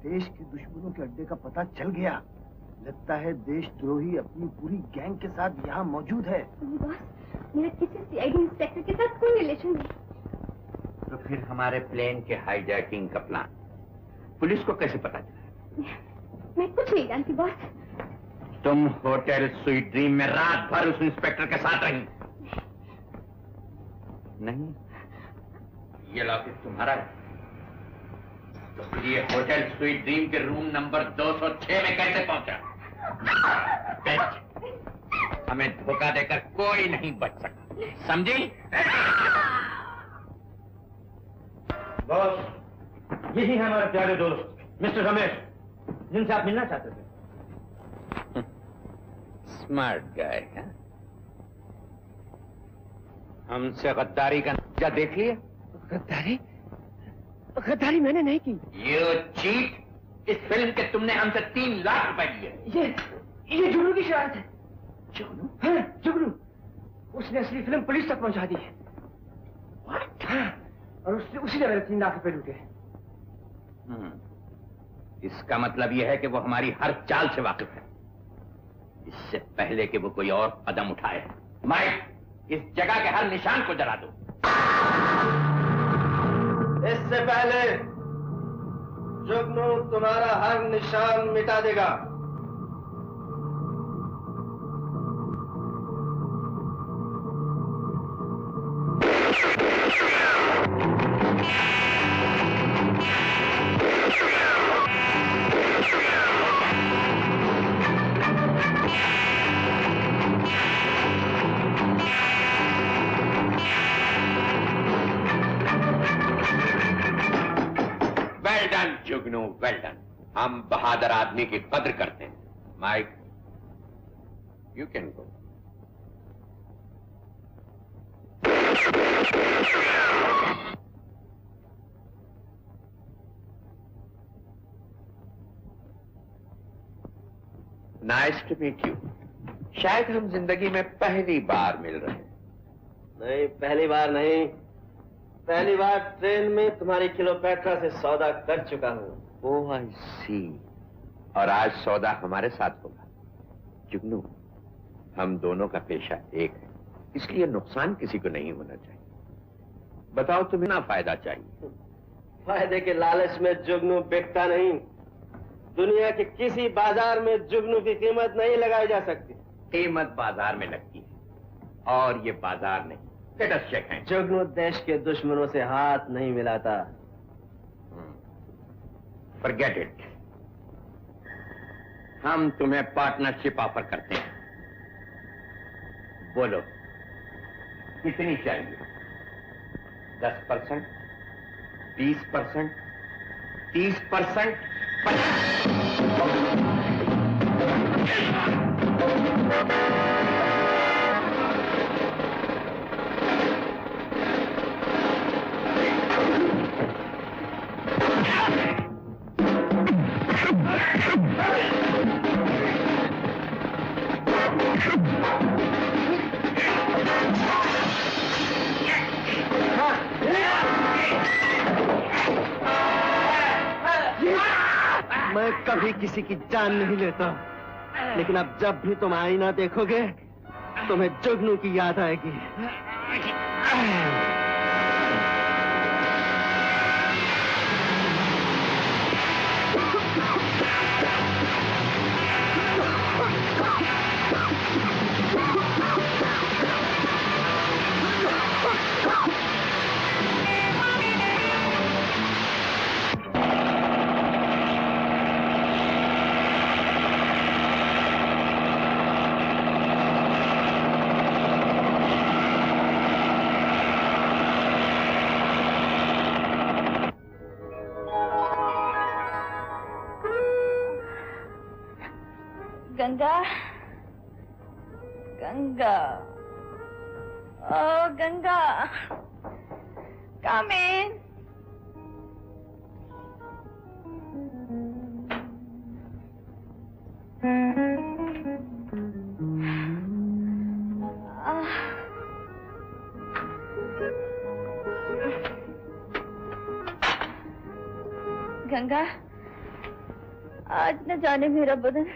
देश के दुश्मनों के अड्डे का पता चल गया। लगता है देशद्रोही अपनी पूरी गैंग के साथ यहाँ मौजूद है। बॉस, मेरा किसी सीआईडी इंस्पेक्टर के साथ कोई रिलेशन नहीं। तो फिर हमारे प्लेन के हाईजैकिंग का प्लान पुलिस को कैसे पता चला? मैं कुछ नहीं जानती बॉस। तुम होटल स्वीट ड्रीम में रात भर उस इंस्पेक्टर के साथ रही? नहीं, ये लॉकेट तुम्हारा है। तो फिर ये होटल स्वीट ड्रीम के रूम नंबर 206 में कैसे पहुंचा? हमें धोखा देकर कोई नहीं बच सकता, समझी? बॉस, यही है हमारे प्यारे दोस्त मिस्टर रमेश, जिनसे आप मिलना चाहते थे। स्मार्ट गाय है। हमसे गद्दारी का नतीजा देख लिया? गद्दारी? गद्दारी मैंने नहीं की। ये चीट, इस फिल्म के तुमने हमसे 3 लाख रुपए लिए। ये जुगनू की शरारत है। जुगनू? हाँ, जुगनू। उसने असली फिल्म पुलिस तक पहुंचा दी है। What? हाँ, और उसने उसी जगह 3 लाख रुपए लूटे। इसका मतलब यह है कि वो हमारी हर चाल से वाकिफ है, इससे पहले कि वो कोई और कदम उठाए। माइक, इस जगह के हर निशान को जला दो। इससे पहले जुगनू तुम्हारा हर निशान मिटा देगा। जुगनू, वेल डन। हम बहादुर आदमी की कद्र करते हैं। Mike, you can go. Nice to meet you. शायद हम जिंदगी में पहली बार मिल रहे हैं। नहीं, पहली बार नहीं, पहली बार ट्रेन में तुम्हारी क्लियोपेट्रा से सौदा कर चुका हूं। ओह आई सी। और आज सौदा हमारे साथ होगा। जुगनू, हम दोनों का पेशा एक है, इसलिए नुकसान किसी को नहीं होना चाहिए। बताओ तुम्हें ना फायदा चाहिए? फायदे के लालच में जुगनू बिकता नहीं। दुनिया के किसी बाजार में जुगनू की कीमत नहीं लगाई जा सकती। कीमत बाजार में लगती है और ये बाजार नहीं। है। जुगनू देश के दुश्मनों से हाथ नहीं मिलाता। Forget it. हम तुम्हें पार्टनरशिप ऑफर करते हैं। बोलो कितनी चाहिए? 10%, 20%, 30%, 50%? मैं कभी किसी की जान नहीं लेता, लेकिन अब जब भी तुम आईना देखोगे तुम्हें जुगनू की याद आएगी। Ganga, Ganga, oh Ganga, come in. Ganga, आज न जाने मेरा बदन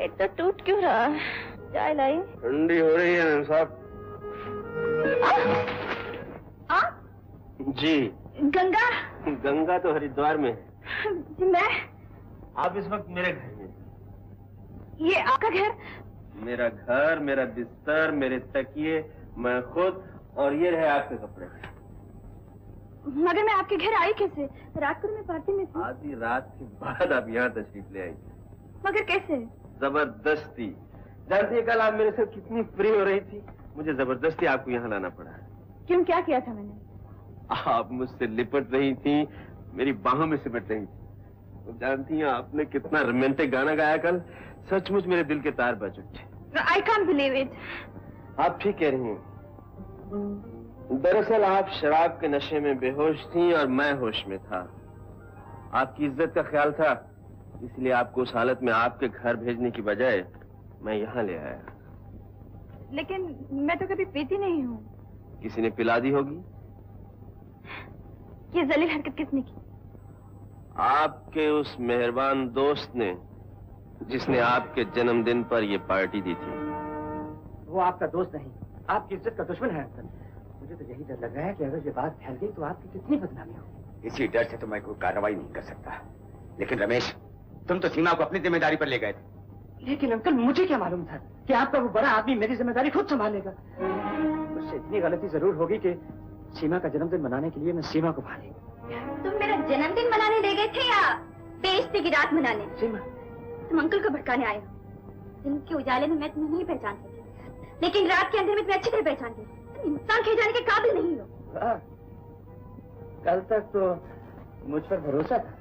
इतना टूट क्यों रहा है। चाय लाई? ठंडी हो रही है साहब। जी। गंगा? गंगा तो हरिद्वार में। जी मैं? आप इस वक्त मेरे घर में। ये आपका घर? मेरा घर, मेरा बिस्तर, मेरे तकिए, मैं खुद, और ये रहे आपके कपड़े। मगर मैं आपके घर आई कैसे? रात को मैं पार्टी में थी। आधी रात के बाद आप यहाँ तशरीफ ले आई। मगर कैसे? जबरदस्ती। जानती है कल आप मेरे से कितनी फ्री हो रही थी, मुझे जबरदस्ती आपको यहाँ लाना पड़ा। क्यों, क्या किया था मैंने? आप मुझसे लिपट रही थी, मेरी बाहों में सिमट रही थी। तो जानती हैं आपने कितना रोमांटिक गाना गाया कल, सचमुच मेरे दिल के तार बज उठे। I can't believe it. आप ठीक कह रही हैं। दरअसल आप शराब के नशे में बेहोश थी और मैं होश में था। आपकी इज्जत का ख्याल था, इसलिए आपको उस हालत में आपके घर भेजने की बजाय मैं यहाँ ले आया। लेकिन मैं तो कभी पीती नहीं हूँ। किसी ने पिला दी होगी। ये जलील हरकत किसने की? आपके उस मेहरबान दोस्त ने, जिसने आपके जन्मदिन पर यह पार्टी दी थी। वो आपका दोस्त नहीं, आपकी इज्जत का दुश्मन है अंकल। मुझे तो यही डर लग रहा है कि अगर ये बात फैल गई तो आपकी कितनी बदनामी होगी। इसी डर से तो मैं कोई कार्रवाई नहीं कर सकता। लेकिन रमेश, तुम तो सीमा को अपनी जिम्मेदारी पर ले गए थे। लेकिन अंकल मुझे क्या मालूम था कि आपका वो बड़ा आदमी मेरी जिम्मेदारी खुद संभालेगा। मुझसे इतनी गलती जरूर होगी कि सीमा का जन्मदिन मनाने के लिए मैं सीमा को भाली। तुम मेरा जन्मदिन मनाने ले गए थे या बेइज्जती की रात मनाने? सीमा, तुम अंकल को भड़काने आए हो। दिन के उजाले में मैं तुम्हें नहीं पहचान सकी, लेकिन रात के अंधेरे में तुम्हें अच्छी तरह पहचान गई। तुम इंसान कहे जाने के काबिल नहीं हो। कल तक तो मुझ पर भरोसा था,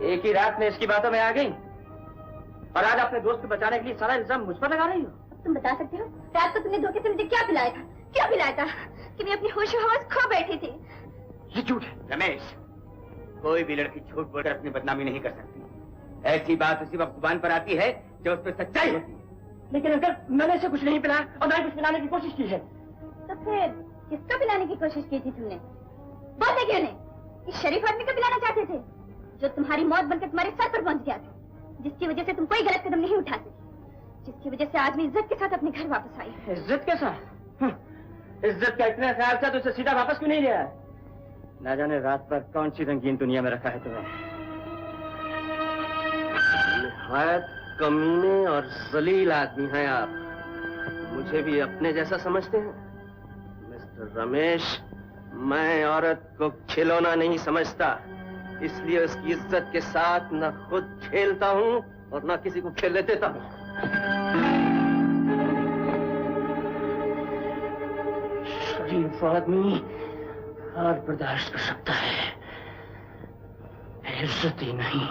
एक ही रात में इसकी बातों में आ गई और आज अपने दोस्त को बचाने के लिए सारा इल्जाम मुझ पर लगा रही हो। तुम बता सकते हो रात को तुमने धोखे से मुझे क्या पिलाया था? क्या पिलाया था कि मैं अपनी होश हवस खो बैठी थी? ये झूठ है रमेश, कोई भी लड़की झूठ बोलकर अपनी बदनामी नहीं कर सकती। ऐसी बात उसी वक्त जुबान पर आती है जो उस पर सच्चाई होती है। लेकिन अंकल, मैंने इसे कुछ नहीं पिलाया और ना ही कुछ पिलाने की कोशिश की है। तो फिर किसको पिलाने की कोशिश की थी तुमने? बोलते क्यों नहीं? इस शरीफ आदमी को पिलाना चाहते थे जो तुम्हारी मौत बनकर तुम्हारे सर पर पहुंच गया था, जिसकी वजह से तुम कोई गलत कदम नहीं उठा सकी, जिसकी वजह से आज मैं इज्जत के साथ अपने घर वापस आई। इज्जत के साथ? इज्जत का इतना ख्याल था तो उसे सीधा वापस क्यों नहीं लिया? ना जाने रात पर कौन सी रंगीन दुनिया में रखा है तुम्हें। निहायत कमीने और जलील आदमी हैं आप। मुझे भी अपने जैसा समझते हैं? मिस्टर रमेश, मैं औरत को खिलौना नहीं समझता, इसलिए उसकी इज्जत के साथ न खुद खेलता हूँ और न किसी को खेलने देता हूँ। शरीफ आदमी हार बर्दाश्त कर सकता है, इज्जत ही नहीं।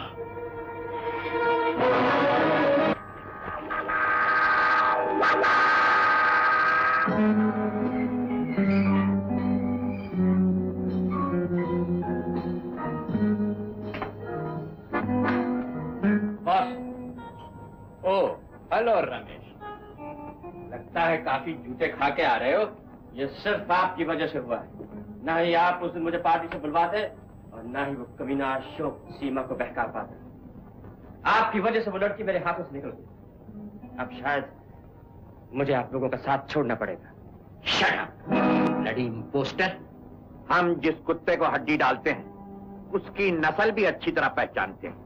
हेलो रमेश, लगता है काफी जूते खा के आ रहे हो। ये सिर्फ आपकी वजह से हुआ है। ना ही आप उस दिन मुझे पार्टी से बुलवाते और ना ही वो कमीना अशोक सीमा को बहका पाते। आपकी वजह से वो लड़की मेरे हाथों से निकल गई। अब शायद मुझे आप लोगों का साथ छोड़ना पड़ेगा। Shut up bloody impostor. हम जिस कुत्ते को हड्डी डालते हैं उसकी नस्ल भी अच्छी तरह पहचानते हैं।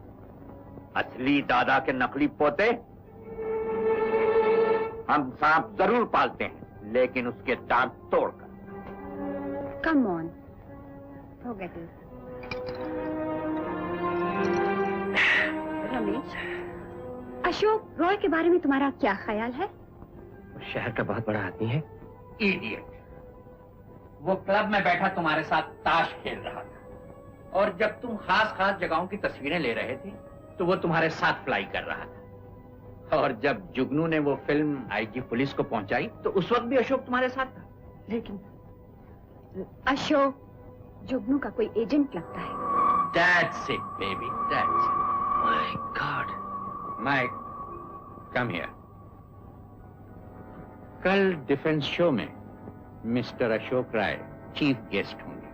असली दादा के नकली पोते हम सांप जरूर पालते हैं, लेकिन उसके दांत तोड़कर। Come on, forget it. Ramesh, Ashok Roy के बारे में तुम्हारा क्या ख्याल है? वो शहर का बहुत बड़ा आदमी है। इडियट। वो क्लब में बैठा तुम्हारे साथ ताश खेल रहा था और जब तुम खास खास जगहों की तस्वीरें ले रहे थे तो वो तुम्हारे साथ फ्लाई कर रहा था। और जब जुगनू ने वो फिल्म आईजी पुलिस को पहुंचाई तो उस वक्त भी अशोक तुम्हारे साथ था। लेकिन अशोक जुगनू का कोई एजेंट लगता है। That's it, baby. That's it. My God. Mike, come here. कल डिफेंस शो में मिस्टर अशोक राय चीफ गेस्ट होंगे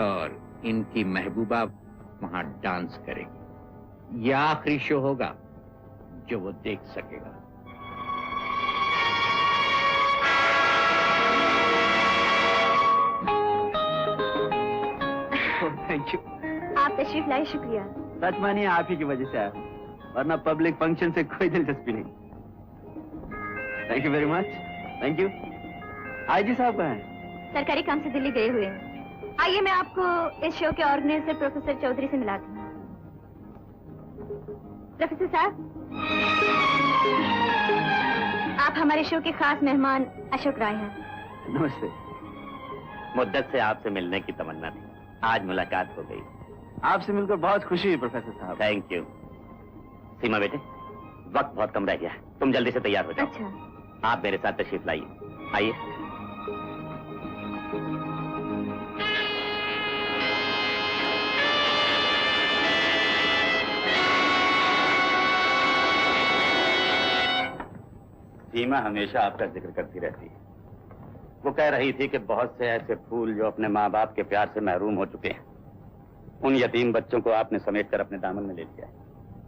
और इनकी महबूबा वहां डांस करेगी। यह आखिरी शो होगा जो वो देख सकेगा। Thank you. आप तशरीफ लाए, शुक्रिया। सच मानिए आप ही की वजह से आया हूँ, वरना पब्लिक फंक्शन से कोई दिलचस्पी नहीं। Thank you very much. Thank you. IG साहब कहाँ हैं? सरकारी काम से दिल्ली गए हुए हैं। आइए मैं आपको इस शो के ऑर्गेनाइजर प्रोफेसर चौधरी से मिलाती हूँ। प्रोफेसर साहब, आप हमारे शो के खास मेहमान अशोक राय हैं। नमस्ते। मुद्दत से आपसे मिलने की तमन्ना थी, आज मुलाकात हो गई। आपसे मिलकर बहुत खुशी हुई प्रोफेसर साहब। Thank you. सीमा बेटे, वक्त बहुत कम रह गया, तुम जल्दी से तैयार हो जाओ। अच्छा। आप मेरे साथ तशरीफ लाइए। आइए। सीमा हमेशा आपका जिक्र करती रहती है। वो कह रही थी कि बहुत से ऐसे फूल जो अपने माँ बाप के प्यार से महरूम हो चुके हैं, उन यतीम बच्चों को आपने समेटकर अपने दामन में ले लिया है।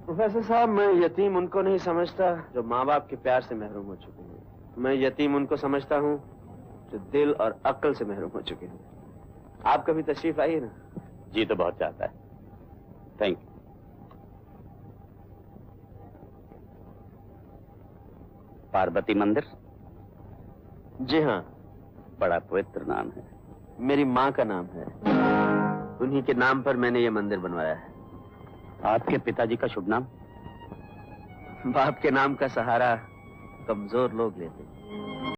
प्रोफेसर साहब, मैं यतीम उनको नहीं समझता जो माँ बाप के प्यार से महरूम हो चुके हैं। मैं यतीम उनको समझता हूँ जो दिल और अक्ल से महरूम हो चुके हैं। आप कभी तशरीफ आइए ना। जी तो बहुत चाहता है। Thank you. पार्वती मंदिर? जी हाँ। बड़ा पवित्र नाम है। मेरी माँ का नाम है, उन्हीं के नाम पर मैंने ये मंदिर बनवाया है। आपके पिताजी का शुभ नाम? बाप के नाम का सहारा कमजोर लोग लेते हैं।